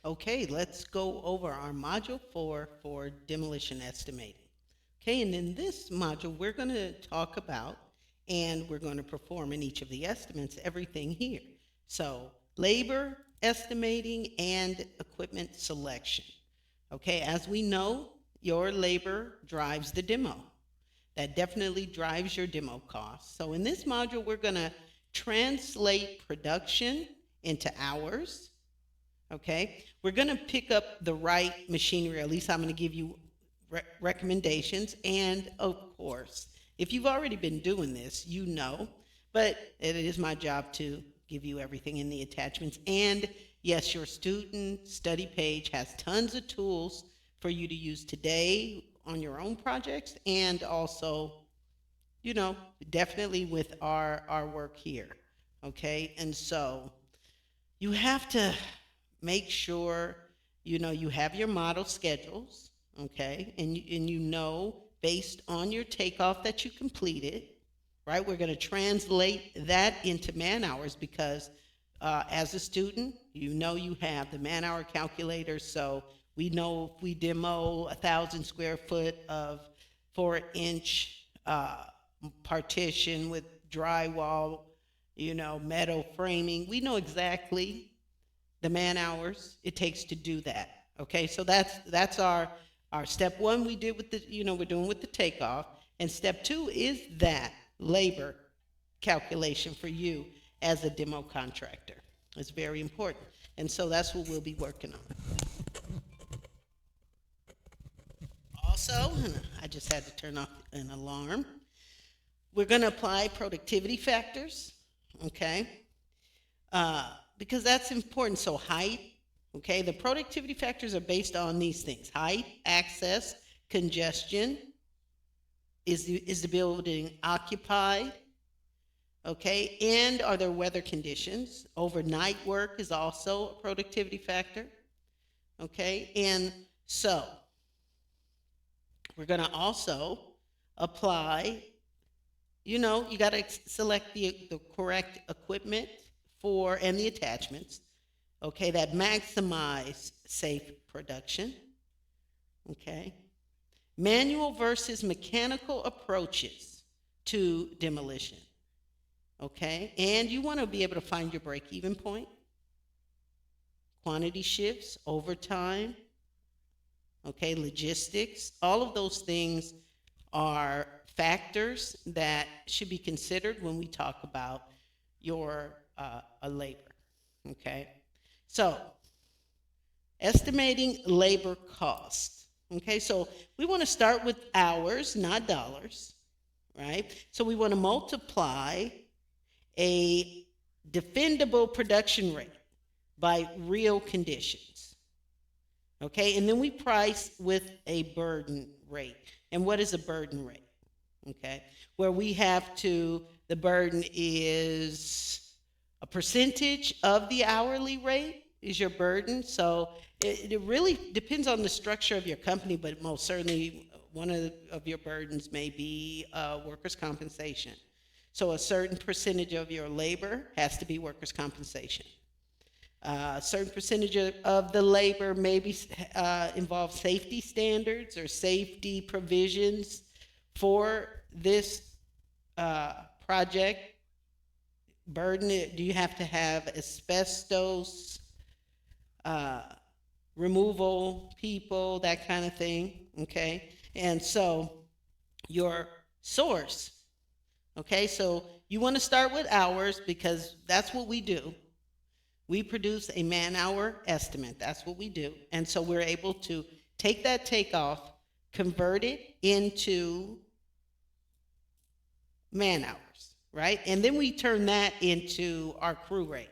Okay, let's go over our module 4 for demolition estimating. Okay, and in this module, we're going to talk about and we're going to perform in each of the estimates everything here. So, labor estimating and equipment selection. Okay, as we know, your labor drives the demo. That definitely drives your demo costs. So, in this module, we're going to translate production into hours. Okay, we're going to pick up the right machinery. At least I'm going to give you recommendations. And of course, if you've already been doing this, you know, but it is my job to give you everything in the attachments. And yes, your student study page has tons of tools for you to use today on your own projects and also, you know, definitely with our work here. Okay, and so you have to make sure you have your model schedules, okay, and you know based on your takeoff that you completed, right? We're going to translate that into man hours because as a student, you have the man hour calculator, so we know if we demo 1,000 square foot of 4-inch partition with drywall, metal framing, we know exactly the man hours it takes to do that. Okay, so that's our step one. We did with the we're doing with the takeoff, and step two is that labor calculation for you as a demo contractor. It's very important, and so that's what we'll be working on. Also, I just had to turn off an alarm. We're going to apply productivity factors. Okay, because that's important. So height, okay, the productivity factors are based on these things: height, access, congestion, is the building occupied, okay, and are there weather conditions? Overnight work is also a productivity factor, okay, and so we're going to also apply, you got to select the correct equipment for and the attachments, okay, that maximize safe production, okay. Manual versus mechanical approaches to demolition, okay. And you want to be able to find your break even point, quantity shifts, overtime, okay, logistics, all of those things are factors that should be considered when we talk about your a labor, okay. So estimating labor cost, okay, so we want to start with hours, not dollars, right? So we want to multiply a defendable production rate by real conditions, okay, and then we price with a burden rate. And what is a burden rate? Okay, where we have to, the burden is a percentage of the hourly rate is your burden. So it really depends on the structure of your company, but most certainly one of your burdens may be workers' compensation. So a certain percentage of your labor has to be workers' compensation. A certain percentage of the labor maybe involve safety standards or safety provisions for this project. Burden, do you have to have asbestos uh, removal people, that kind of thing, okay? And so your source, okay, so you want to start with hours because that's what we do. We produce a man hour estimate. That's what we do. And so we're able to take that takeoff, convert it into man hours, right? And then we turn that into our crew rate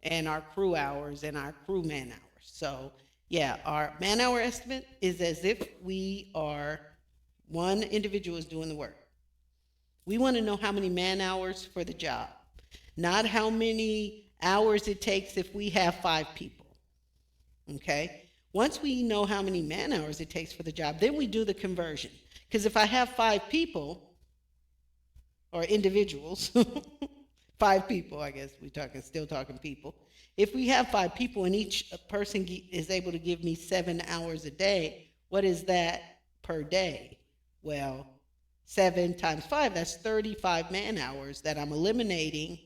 and our crew hours and our crew man hours. So, yeah, our man hour estimate is as if we are one individual is doing the work. We want to know how many man hours for the job, not how many hours it takes if we have 5 people. Okay? Once we know how many man hours it takes for the job, then we do the conversion. Because if I have 5 people or individuals, 5 people, I guess still talking people. If we have 5 people and each person is able to give me 7 hours a day, what is that per day? Well, 7 times 5, that's 35 man hours that I'm eliminating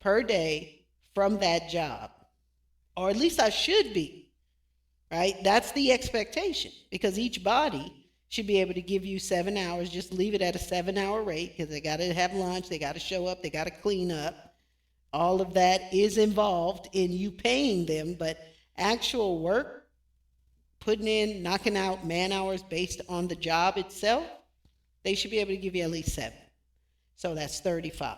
per day from that job. Or at least I should be, right? That's the expectation, because each body should be able to give you 7 hours. Just leave it at a 7-hour rate, because they got to have lunch, they got to show up, they got to clean up. All of that is involved in you paying them, but actual work, putting in, knocking out man hours based on the job itself, they should be able to give you at least 7. So that's 35.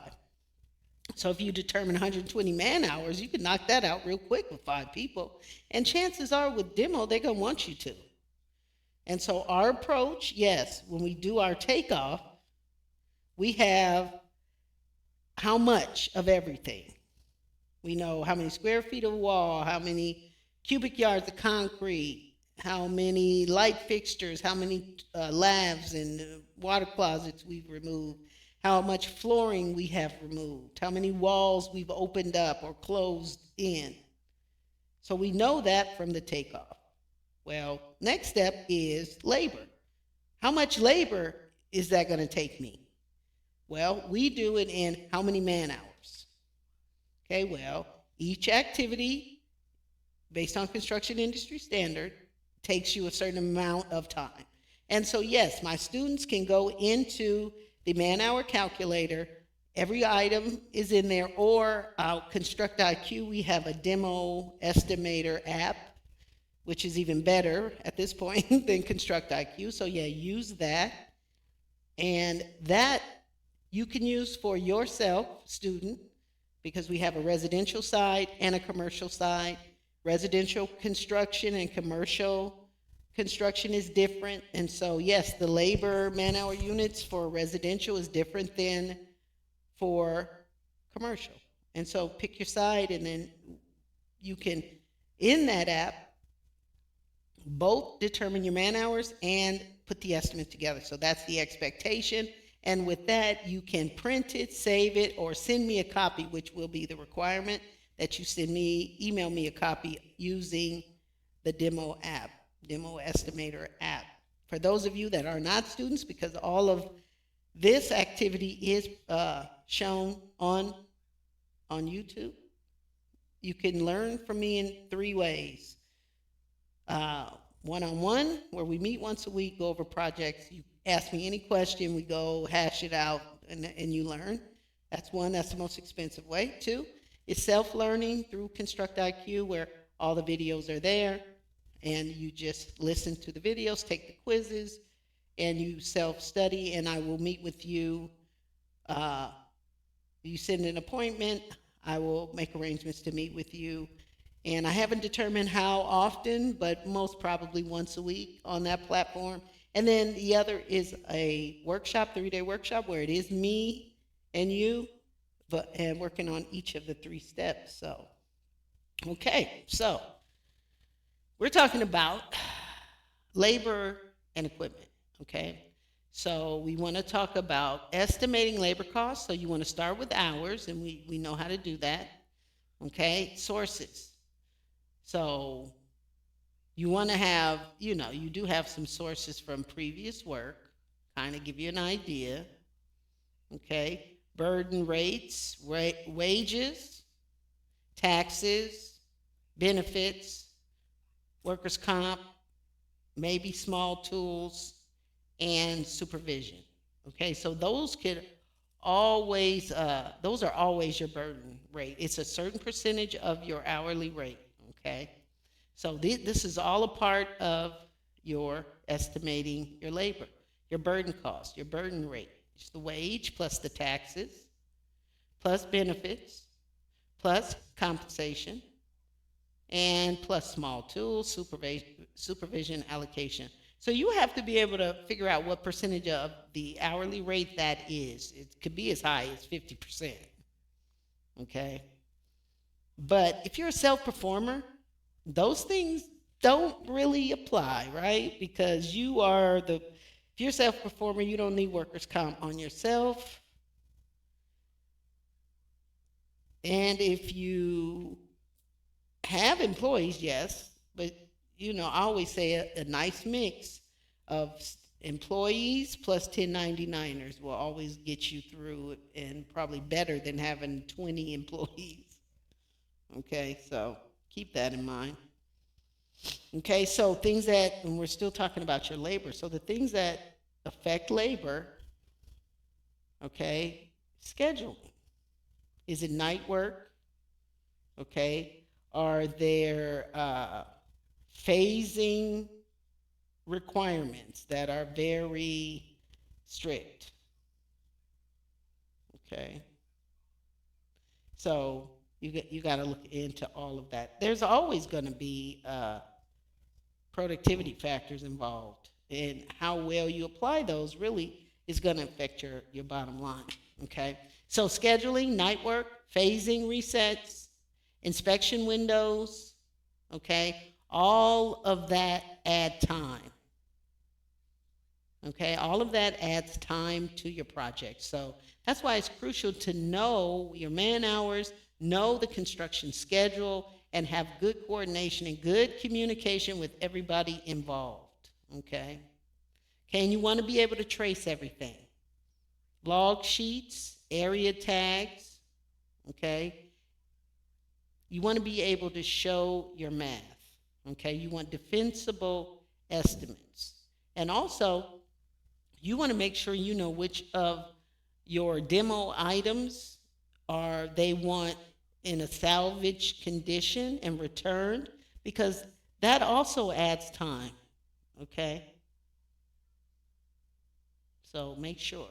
So if you determine 120 man hours, you can knock that out real quick with 5 people. And chances are with demo, they're going to want you to. And so our approach, yes, when we do our takeoff, we have how much of everything. We know how many square feet of wall, how many cubic yards of concrete, how many light fixtures, how many lavs and water closets we've removed, how much flooring we have removed, how many walls we've opened up or closed in. So we know that from the takeoff. Well, next step is labor. How much labor is that going to take me? Well, we do it in how many man hours? Okay, well, each activity, based on construction industry standard, takes you a certain amount of time. And so, yes, my students can go into the man-hour calculator. Every item is in there, or Construct IQ, we have a demo estimator app, which is even better at this point than Construct IQ. So yeah, use that. And that you can use for yourself, student, because we have a residential side and a commercial side. Residential construction and commercial construction is different. And so yes, the labor man-hour units for residential is different than for commercial. And so pick your side, and then you can, in that app, both determine your man hours and put the estimate together. So that's the expectation. And with that, you can print it, save it, or send me a copy, which will be the requirement that you email me a copy using the demo app, demo estimator app. For those of you that are not students, because all of this activity is shown on YouTube, you can learn from me in 3 ways. One-on-one, where we meet once a week, go over projects. You ask me any question, we go hash it out, and you learn. That's one. That's the most expensive way. 2 is self-learning through Construct IQ, where all the videos are there, and you just listen to the videos, take the quizzes, and you self-study, and I will meet with you. You send an appointment, I will make arrangements to meet with you. And I haven't determined how often, but most probably once a week on that platform. And then the other is a workshop, 3-day workshop, where it is me and you, and working on each of the 3 steps. So, okay, so we're talking about labor and equipment, okay? So we want to talk about estimating labor costs. So you want to start with hours, and we know how to do that, okay? Sources. So you want to have, you do have some sources from previous work, kind of give you an idea, okay? Burden rates, wages, taxes, benefits, workers' comp, maybe small tools, and supervision, okay? So those could always, those are always your burden rate. It's a certain percentage of your hourly rate. Okay, so this is all a part of your estimating your labor, your burden cost, your burden rate. It's the wage plus the taxes, plus benefits, plus compensation, and plus small tools, supervision, allocation. So you have to be able to figure out what percentage of the hourly rate that is. It could be as high as 50%. Okay? But if you're a self-performer, those things don't really apply, right? Because if you're a self-performer, you don't need workers' comp on yourself. And if you have employees, yes, but I always say a nice mix of employees plus 1099ers will always get you through it, and probably better than having 20 employees. Okay, so keep that in mind. Okay, so things that, and we're still talking about your labor, so the things that affect labor, okay, scheduling. Is it night work? Okay, are there phasing requirements that are very strict? Okay, so you got to look into all of that. There's always going to be productivity factors involved, and how well you apply those really is going to affect your bottom line. Okay, so scheduling, night work, phasing resets, inspection windows, okay, all of that add time. Okay, all of that adds time to your project. So that's why it's crucial to know your man hours, know the construction schedule, and have good coordination and good communication with everybody involved. Okay, okay, and you want to be able to trace everything: log sheets, area tags. Okay, you want to be able to show your math. Okay, you want defensible estimates. And also, you want to make sure you know which of your demo items are they want in a salvage condition and returned, because that also adds time. Okay, so make sure.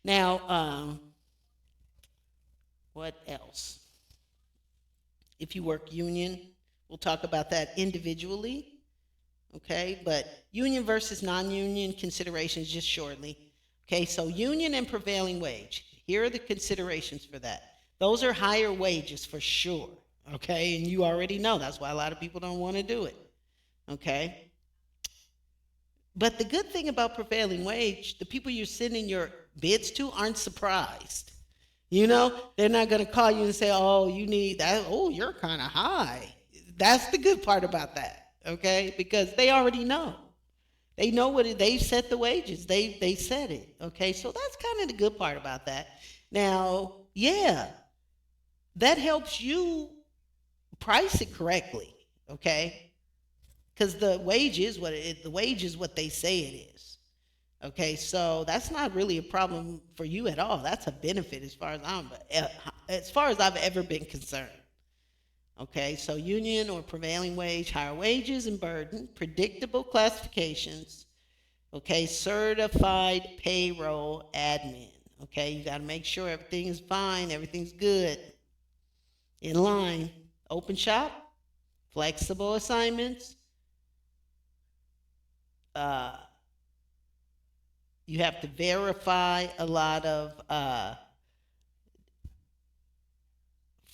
Now, what else? If you work union, we'll talk about that individually. Okay, but union versus non-union considerations just shortly. Okay, so union and prevailing wage. Here are the considerations for that. Those are higher wages for sure. Okay, and you already know that's why a lot of people don't want to do it. Okay, but the good thing about prevailing wage, the people you're sending your bids to aren't surprised. They're not going to call you and say, "Oh, you need that. Oh, you're kind of high." That's the good part about that. Okay, because they already know. They know they set the wages. They set it. Okay, so that's kind of the good part about that. Now, yeah, that helps you price it correctly. Okay, because the wage is what they say it is. Okay, so that's not really a problem for you at all. That's a benefit as far as I've ever been concerned. Okay, so union or prevailing wage, higher wages and burden, predictable classifications. Okay, certified payroll admin. Okay, you got to make sure everything is fine, everything's good, in line. Open shop, flexible assignments. Uh, you have to verify a lot of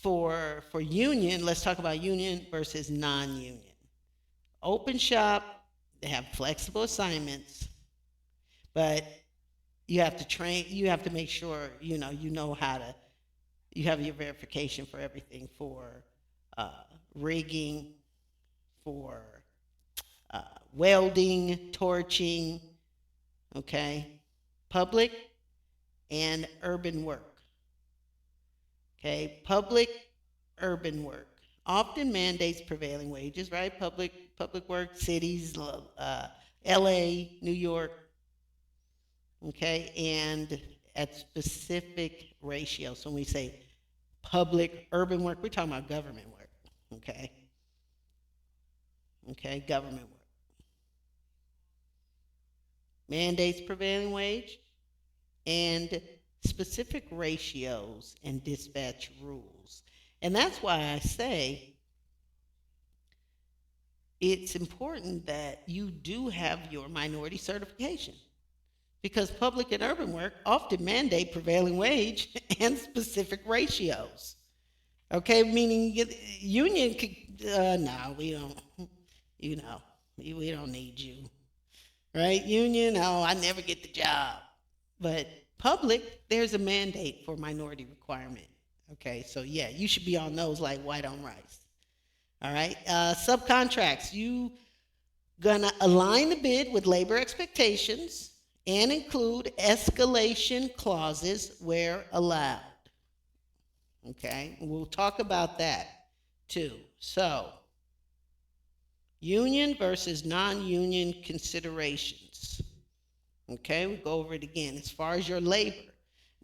for union. Let's talk about union versus non-union. Open shop, they have flexible assignments, but you have to train. You have to make sure you know how to. You have your verification for everything, for rigging, for uh, welding, torching. Okay, public and urban work. Okay, public urban work often mandates prevailing wages, right? Public work, cities, LA, New York, okay, and at specific ratios. So when we say public urban work, we're talking about government work, okay? Okay, government work. Mandates prevailing wage and specific ratios and dispatch rules. And that's why I say it's important that you do have your minority certification, because public and urban work often mandate prevailing wage and specific ratios. Okay, meaning union could, no, we don't, you know, we don't need you, right? Union, oh, I never get the job. But public, there's a mandate for minority requirement. Okay, so yeah, you should be on those like white on rice. All right, subcontracts. You gonna align the bid with labor expectations and include escalation clauses where allowed. Okay, we'll talk about that too. So, union versus non-union considerations. Okay, we'll go over it again. As far as your labor.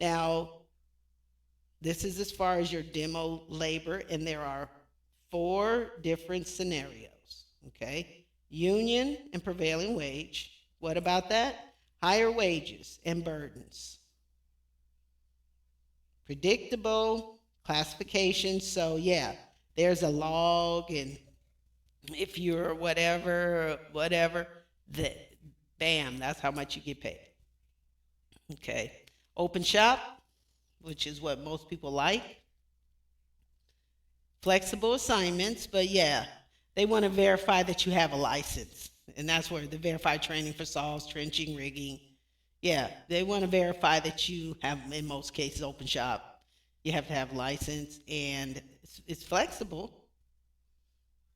Now, this is as far as your demo labor, and there are 4 different scenarios. Okay, union and prevailing wage. What about that? Higher wages and burdens. Predictable classification. So, yeah, there's a log, and if you're whatever, that bam, that's how much you get paid. Okay. Open shop, which is what most people like. Flexible assignments, but yeah, they want to verify that you have a license. And that's where the verified training for saws, trenching, rigging. Yeah, they want to verify that you have, in most cases, open shop. You have to have license, and it's flexible.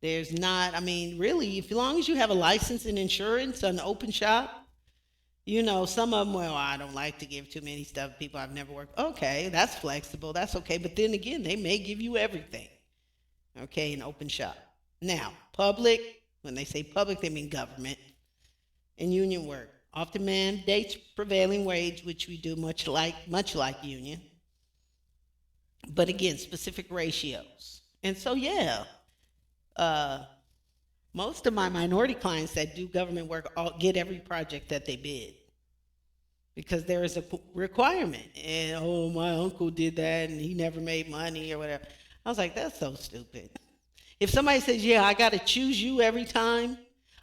There's not, I mean, really, if, as long as you have a license and insurance on open shop, some of them, well, I don't like to give too many stuff. People I've never worked. Okay, that's flexible. That's okay. But then again, they may give you everything. Okay, in open shop. Now, public, when they say public, they mean government and union work. Often mandates prevailing wage, which we do much like union. But again, specific ratios. And so, yeah, most of my minority clients that do government work get every project that they bid because there is a requirement. And, oh, my uncle did that and he never made money or whatever. I was like, that's so stupid. If somebody says, yeah, I got to choose you every time,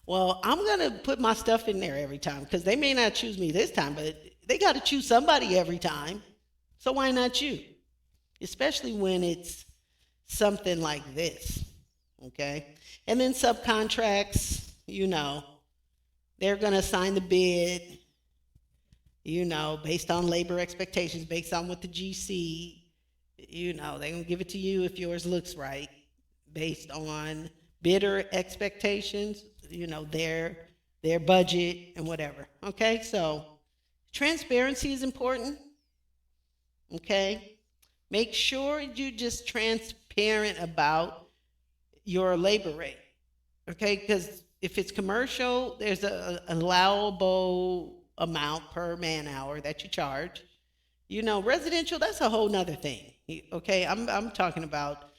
well, I'm going to put my stuff in there every time because they may not choose me this time, but they got to choose somebody every time. So why not you? Especially when it's something like this. Okay. And then subcontracts, they're going to assign the bid, based on labor expectations, based on what the GC, they're going to give it to you if yours looks right, based on bidder expectations, their budget and whatever. Okay. So transparency is important. Okay. Make sure you're just transparent about your labor rate, okay? Because if it's commercial, there's an allowable amount per man hour that you charge. Residential, that's a whole nother thing, okay? I'm talking about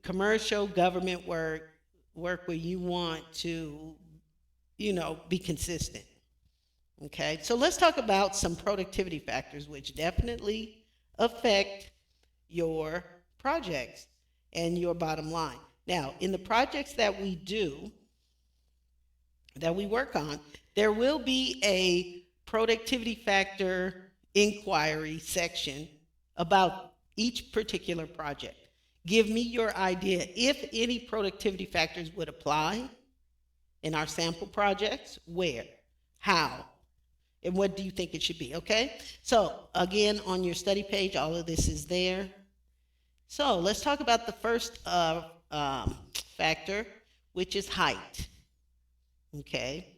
commercial government work where you want to, be consistent, okay? So let's talk about some productivity factors which definitely affect your projects and your bottom line. Now, in the projects that we work on, there will be a productivity factor inquiry section about each particular project. Give me your idea if any productivity factors would apply in our sample projects, where, how, and what do you think it should be, okay? So, again, on your study page, all of this is there. So, let's talk about the first factor, which is height. Okay.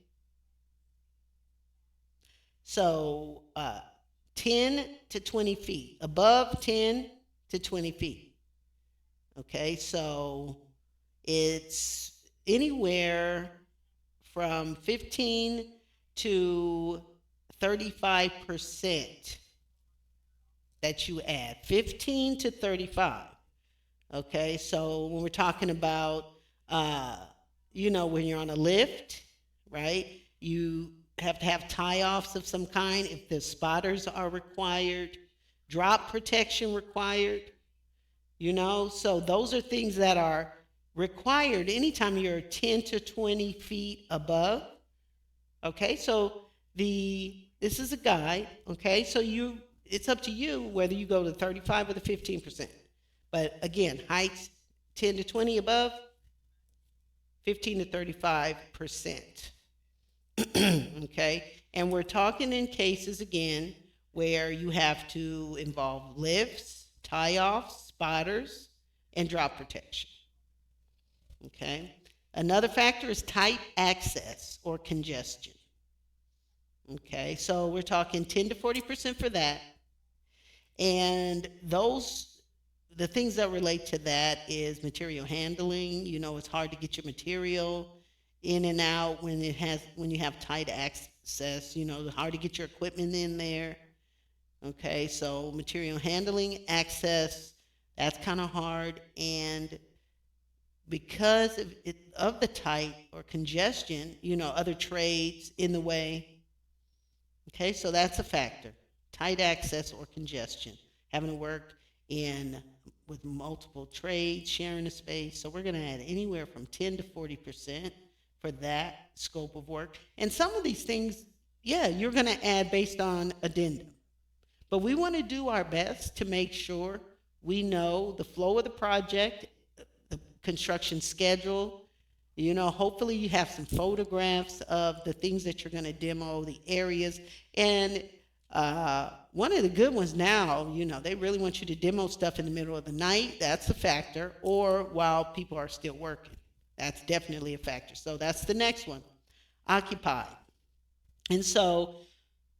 So 10 to 20 feet, above 10 to 20 feet. Okay, so it's anywhere from 15 to 35% that you add. 15 to 35. Okay, so when we're talking about, when you're on a lift, right, you have to have tie-offs of some kind if the spotters are required, drop protection required, so those are things that are required anytime you're 10 to 20 feet above. Okay, so this is a guide, okay, so it's up to you whether you go to 35 or the 15%. But again, heights 10 to 20 above, 15 to 35%. Okay, and we're talking in cases again where you have to involve lifts, tie-offs, spotters, and drop protection. Okay. Another factor is tight access or congestion. Okay, so we're talking 10 to 40% for that. And the things that relate to that is material handling. It's hard to get your material in and out when you have tight access. Hard to get your equipment in there. Okay, so material handling, access, that's kind of hard. And because of the tight or congestion, other trades in the way. Okay, so that's a factor. Tight access or congestion. Having to work with multiple trades, sharing a space. So we're going to add anywhere from 10 to 40% for that scope of work. And some of these things, you're going to add based on addendum. But we want to do our best to make sure we know the flow of the project, the construction schedule. Hopefully you have some photographs of the things that you're going to demo, the areas. And one of the good ones now, they really want you to demo stuff in the middle of the night. That's a factor. Or while people are still working. That's definitely a factor. So that's the next one. Occupied. And so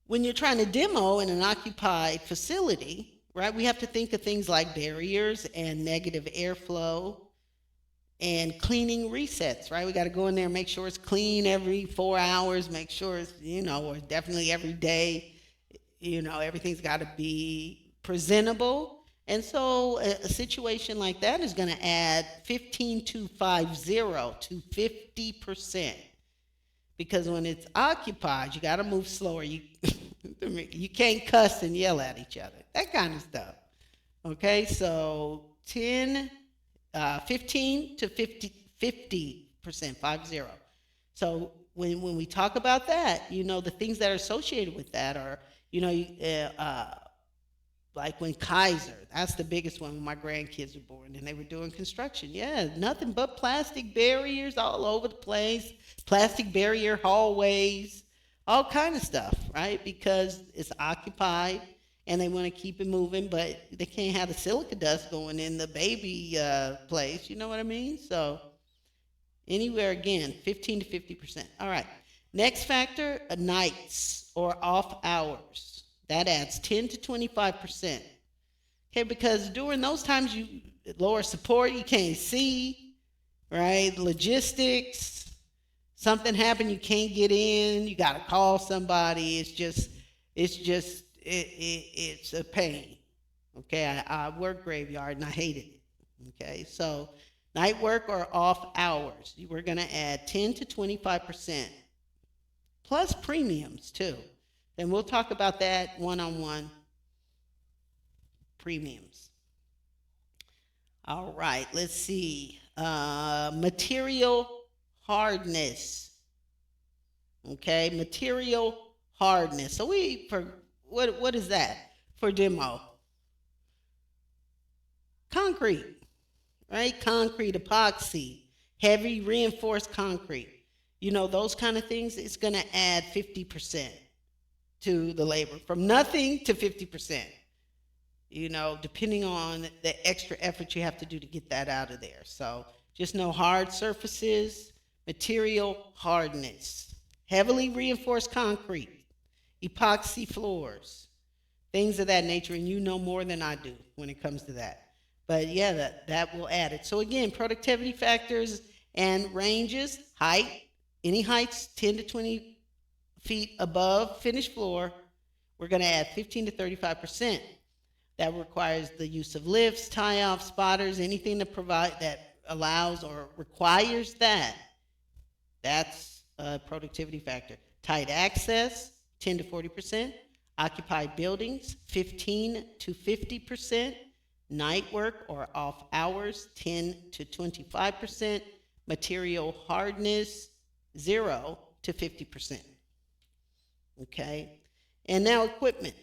when you're trying to demo in an occupied facility, right, we have to think of things like barriers and negative airflow and cleaning resets, right? We got to go in there and make sure it's clean every 4 hours, make sure it's, or definitely every day, everything's got to be presentable. And so a situation like that is going to add 15 to 50%. Because when it's occupied, you got to move slower. You can't cuss and yell at each other, that kind of stuff. Okay, so 15 to 50%, 50. So when we talk about that, the things that are associated with that are, like when Kaiser, that's the biggest one when my grandkids were born and they were doing construction. Yeah, nothing but plastic barriers all over the place, plastic barrier hallways, all kind of stuff, right? Because it's occupied and they want to keep it moving, but they can't have the silica dust going in the baby place. You know what I mean? So anywhere, again, 15 to 50%. All right. Next factor, nights or off hours. That adds 10 to 25%. Okay, because during those times you lower support, you can't see, right? Logistics, something happened, you can't get in, you got to call somebody. It's a pain. Okay, I work graveyard and I hated it. Okay, so night work or off hours, we're going to add 10 to 25%, plus premiums too. And we'll talk about that one-on-one, premiums. All right, let's see. Material hardness. Okay, material hardness. So what is that for demo? Concrete, right? Concrete, epoxy, heavy reinforced concrete. Those kind of things, it's going to add 50% to the labor, from nothing to 50%, depending on the extra effort you have to do to get that out of there. So just know hard surfaces, material hardness, heavily reinforced concrete, epoxy floors, things of that nature. And you know more than I do when it comes to that. But yeah, that will add it. So again, productivity factors and ranges, height, any heights 10 to 20 feet above finished floor, we're going to add 15 to 35%. That requires the use of lifts, tie-offs, spotters, anything that allows or requires that. That's a productivity factor. Tight access, 10 to 40%. Occupied buildings, 15 to 50%. Night work or off hours, 10 to 25%. Material hardness, 0 to 50%. Okay, and now equipment.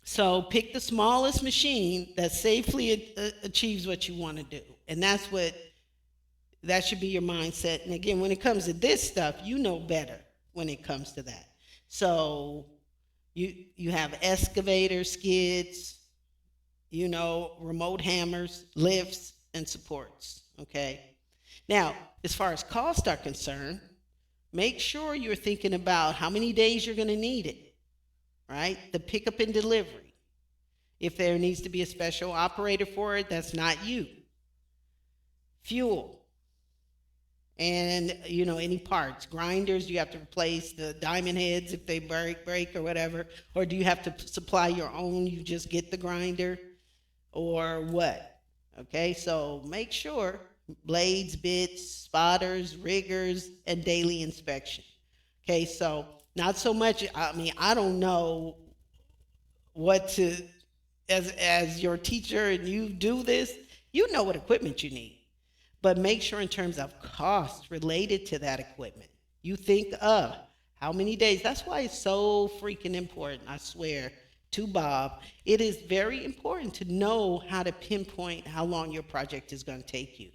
So pick the smallest machine that safely achieves what you want to do. And that should be your mindset. And again, when it comes to this stuff, you know better when it comes to that. So you have excavators, skids, remote hammers, lifts, and supports. Okay. Now, as far as costs are concerned, make sure you're thinking about how many days you're going to need it, right? The pickup and delivery. If there needs to be a special operator for it, that's not you. Fuel and any parts, grinders, you have to replace the diamond heads if they break or whatever, or do you have to supply your own? You just get the grinder or what? Okay, so make sure blades, bits, spotters, riggers, and daily inspection. Okay, so not so much, I don't know what to, as your teacher and you do this, you know what equipment you need. But make sure in terms of costs related to that equipment, you think of how many days. That's why it's so freaking important, I swear, to Bob. It is very important to know how to pinpoint how long your project is going to take you.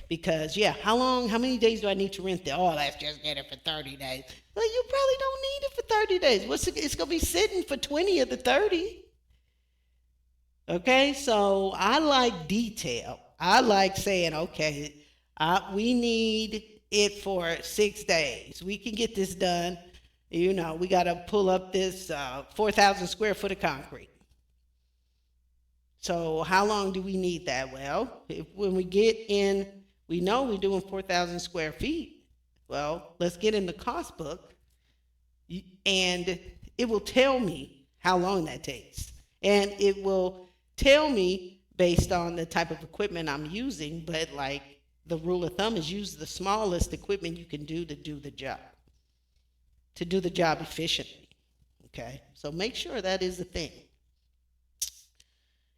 Because, how many days do I need to rent it? Oh, let's just get it for 30 days. Well, you probably don't need it for 30 days. It's going to be sitting for 20 of the 30. Okay, so I like detail. I like saying, okay, we need it for 6 days. We can get this done. We got to pull up this 4,000 square foot of concrete. So how long do we need that? Well, when we get in, we know we're doing 4,000 square feet. Well, let's get in the cost book, and it will tell me how long that takes. And it will tell me based on the type of equipment I'm using, but like the rule of thumb is use the smallest equipment you can do to do the job efficiently. Okay, so make sure that is a thing.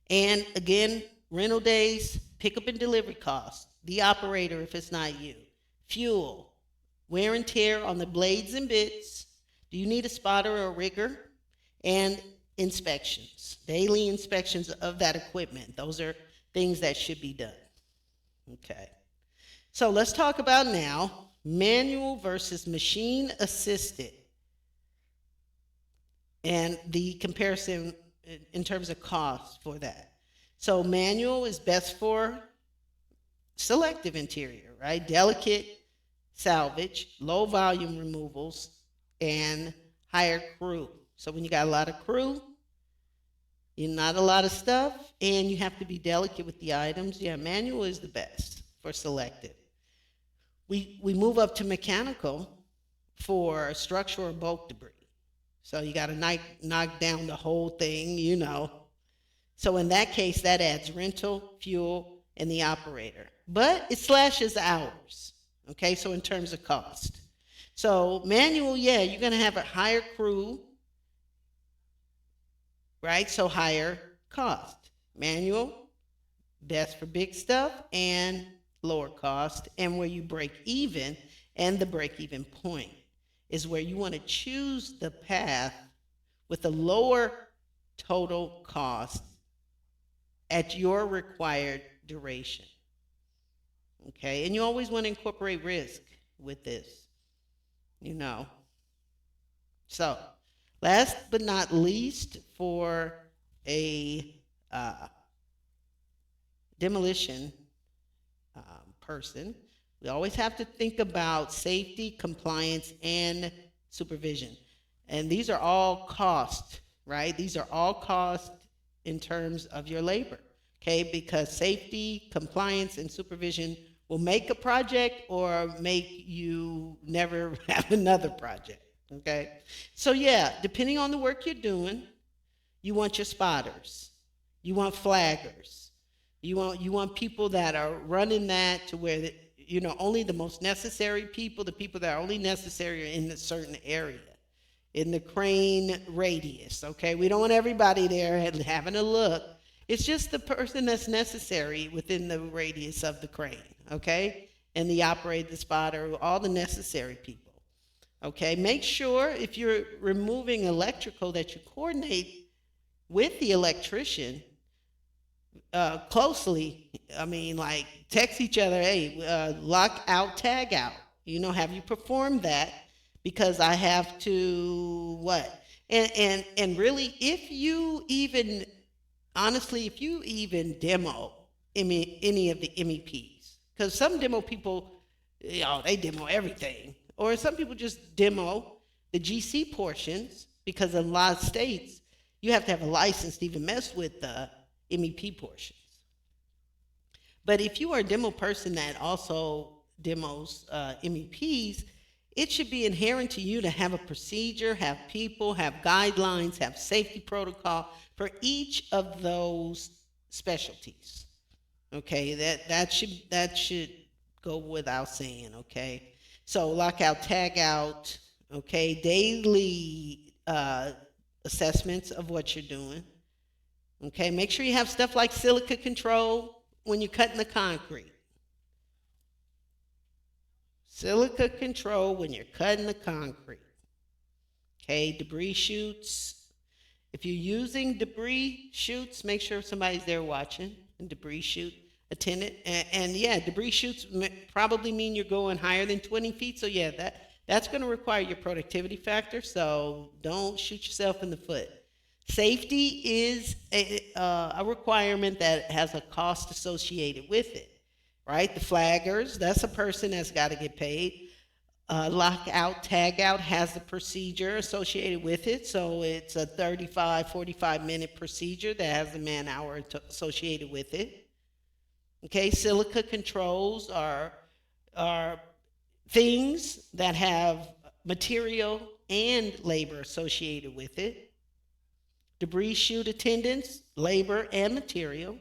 And again, rental days, pickup and delivery costs, the operator if it's not you, fuel, wear and tear on the blades and bits, do you need a spotter or a rigger, and inspections, daily inspections of that equipment. Those are things that should be done. Okay. So let's talk about now manual versus machine assisted and the comparison in terms of cost for that. So manual is best for selective interior, right? Delicate salvage, low volume removals, and higher crew. So when you got a lot of crew, not a lot of stuff, and you have to be delicate with the items, manual is the best for selective. We move up to mechanical for structural or bulk debris. So you got to knock down the whole thing, So in that case, that adds rental, fuel, and the operator. But it slashes hours, okay, so in terms of cost. So manual, you're going to have a higher crew, right? So higher cost. Manual, best for big stuff and lower cost. And where you break even, and the break even point is where you want to choose the path with a lower total cost at your required duration. Okay, and you always want to incorporate risk with this, So, last but not least, for a demolition person, we always have to think about safety, compliance, and supervision. And these are all cost, right? These are all cost in terms of your labor, okay? Because safety, compliance, and supervision will make a project or make you never have another project, okay? So depending on the work you're doing, you want your spotters, you want flaggers, you want people that are running that to where only the most necessary people, the people that are only necessary are in a certain area, in the crane radius, okay? We don't want everybody there having a look. It's just the person that's necessary within the radius of the crane, okay? And the operator, the spotter, all the necessary people, okay? Make sure if you're removing electrical that you coordinate with the electrician closely. Like text each other, hey, lock out, tag out. Have you performed that? Because I have to what? And really, if you even honestly, if you even demo any of the MEPs, because some demo people, they demo everything, or some people just demo the GC portions because in a lot of states you have to have a license to even mess with the MEP portions. But if you are a demo person that also demos MEPs, it should be inherent to you to have a procedure, have people, have guidelines, have safety protocol for each of those specialties. Okay, that should go without saying. Okay, so lockout, tag out. Okay, daily assessments of what you're doing. Okay, make sure you have stuff like silica control when you're cutting the concrete. Silica control when you're cutting the concrete. Okay, debris chutes. If you're using debris chutes, make sure somebody's there watching. And debris chute attendant. And yeah, debris chutes probably mean you're going higher than 20 feet. So yeah, that's going to require your productivity factor. So don't shoot yourself in the foot. Safety is a requirement that has a cost associated with it, right? The flaggers, that's a person that's got to get paid. Lockout, tag out has a procedure associated with it. So it's a 35, 45-minute procedure that has a man hour associated with it. Okay, silica controls are things that have material and labor associated with it. Debris chute attendance, labor and material.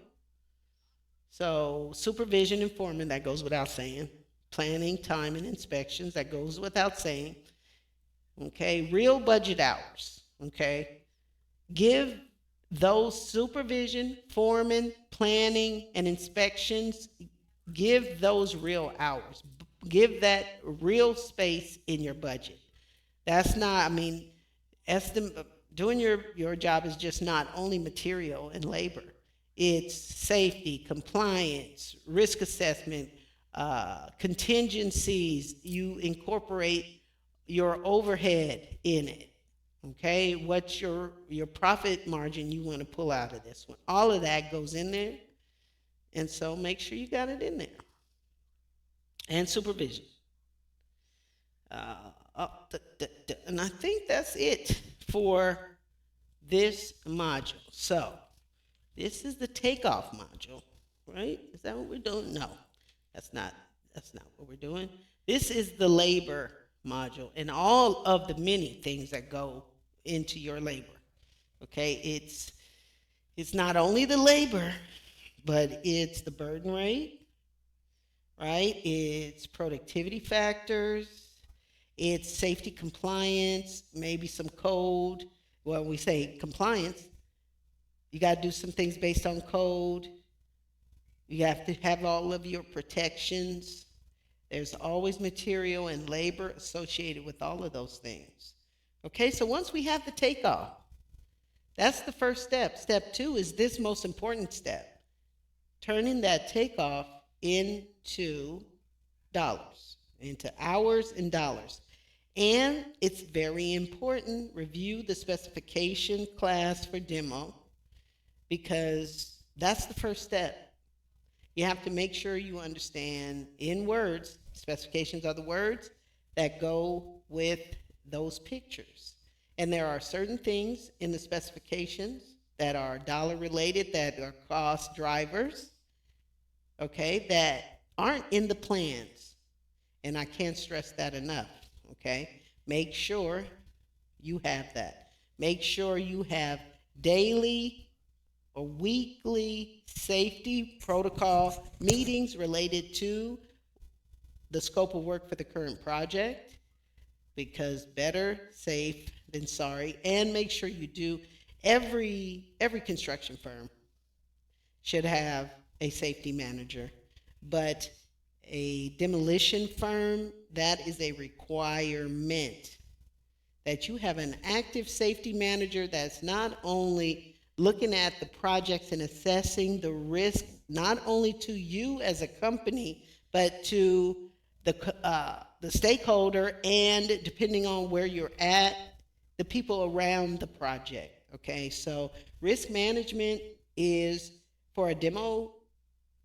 So supervision and foreman, that goes without saying. Planning, time, and inspections, that goes without saying. Okay, real budget hours. Okay, give those supervision, foreman, planning, and inspections, give those real hours. Give that real space in your budget. That's not, doing your job is just not only material and labor. It's safety, compliance, risk assessment, contingencies. You incorporate your overhead in it. Okay, what's your profit margin you want to pull out of this one? All of that goes in there, and so make sure you got it in there. And supervision. And I think that's it for this module. So this is the takeoff module, right? Is that what we're doing? No, that's not what we're doing. This is the labor module and all of the many things that go into your labor. Okay, it's not only the labor, but it's the burden rate, right? It's productivity factors, it's safety compliance, maybe some code. Well, we say compliance, you got to do some things based on code. You have to have all of your protections. There's always material and labor associated with all of those things. Okay, so once we have the takeoff, that's the first step. Step 2 is this most important step, turning that takeoff into dollars, into hours and dollars. And it's very important, review the specification class for demo, because that's the first step. You have to make sure you understand in words, specifications are the words that go with those pictures. And there are certain things in the specifications that are dollar related, that are cost drivers, okay, that aren't in the plans. And I can't stress that enough, okay? Make sure you have that. Make sure you have daily or weekly safety protocol meetings related to the scope of work for the current project, because better safe than sorry. And make sure you do, every construction firm should have a safety manager, but a demolition firm, that is a requirement that you have an active safety manager that's not only looking at the projects and assessing the risk, not only to you as a company, but to the stakeholder, and depending on where you're at, the people around the project. Okay, so risk management is for a demo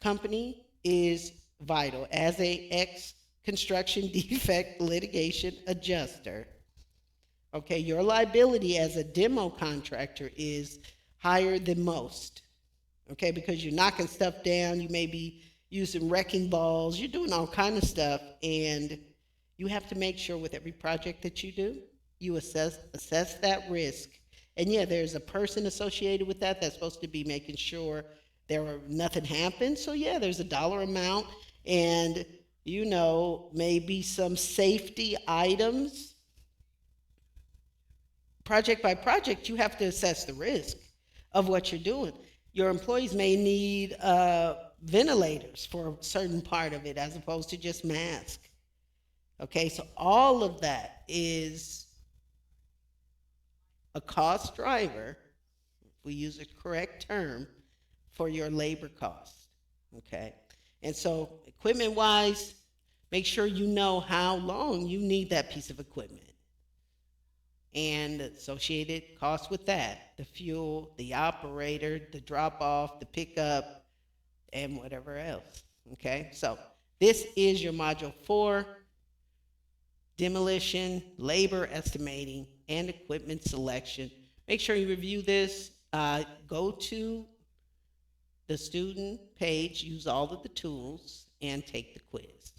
company is vital. As a ex construction defect litigation adjuster, okay, your liability as a demo contractor is higher than most. Okay, because you're knocking stuff down, you may be using wrecking balls, you're doing all kind of stuff, and you have to make sure with every project that you do, you assess that risk. And yeah, there's a person associated with that that's supposed to be making sure nothing happens. So yeah, there's a dollar amount, and maybe some safety items. Project by project, you have to assess the risk of what you're doing. Your employees may need ventilators for a certain part of it as opposed to just mask. Okay, so all of that is a cost driver, if we use a correct term, for your labor costs. Okay, and so equipment wise, make sure you know how long you need that piece of equipment and associated costs with that, the fuel, the operator, the drop off, the pickup, and whatever else. Okay, so this is your module 4: demolition, labor estimating, and equipment selection. Make sure you review this. Go to the student page, use all of the tools, and take the quiz.